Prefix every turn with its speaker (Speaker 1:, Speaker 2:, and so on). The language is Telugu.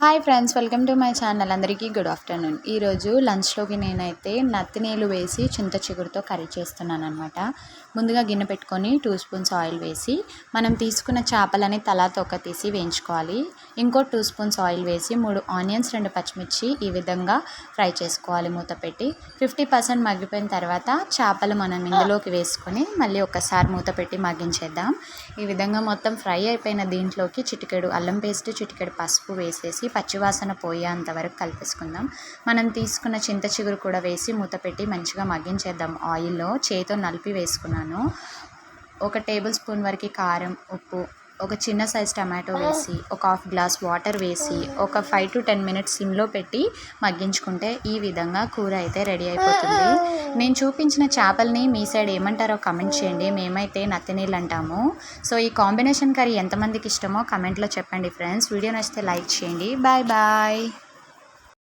Speaker 1: Hi friends, welcome to my channel. అందరికీ గుడ్ ఆఫ్టర్నూన్. ఈరోజు లంచ్లోకి నేనైతే నత్తినీళ్ళు వేసి చింత చిగురుతో కర్రీ చేస్తున్నాను అనమాట. ముందుగా గిన్నె పెట్టుకొని 2 స్పూన్స్ ఆయిల్ వేసి మనం తీసుకున్న చేపలని తలా తొక్క తీసి వేయించుకోవాలి. ఇంకో 2 స్పూన్స్ ఆయిల్ వేసి 3 ఆనియన్స్ 2 పచ్చిమిర్చి ఈ విధంగా ఫ్రై చేసుకోవాలి మూత పెట్టి. 50% మగ్గిపోయిన తర్వాత చేపలు మనం ఇందులోకి వేసుకొని మళ్ళీ ఒకసారి మూత పెట్టి మగ్గించేద్దాం. ఈ విధంగా మొత్తం ఫ్రై అయిపోయిన దీంట్లోకి చిటికెడు అల్లం పేస్ట్, చిటికెడు పసుపు వేసేసి పచ్చివాసన పోయేంత వరకు కలిపేసుకుందాం. మనం తీసుకున్న చింత చిగురు కూడా వేసి మూత పెట్టి మంచిగా మగ్గించేద్దాం. ఆయిల్లో చేతితో నలిపి వేసుకున్నాను. 1 టేబుల్ స్పూన్ వరకు కారం, ఉప్పు, ఒక చిన్న సైజ్ టమాటో వేసి ఒక హాఫ్ గ్లాస్ వాటర్ వేసి ఒక 5 to 10 మినిట్స్ సిమ్లో పెట్టి మగ్గించుకుంటే ఈ విధంగా కూర అయితే రెడీ అయిపోతుంది. నేను చూపించిన చేపల్ని మీ సైడ్ ఏమంటారో కమెంట్ చేయండి. మేమైతే నత్తినీళ్ళు అంటాము. సో ఈ కాంబినేషన్ కర్రీ ఎంతమందికి ఇష్టమో కమెంట్లో చెప్పండి ఫ్రెండ్స్. వీడియో నచ్చితే లైక్ చేయండి. Bye bye.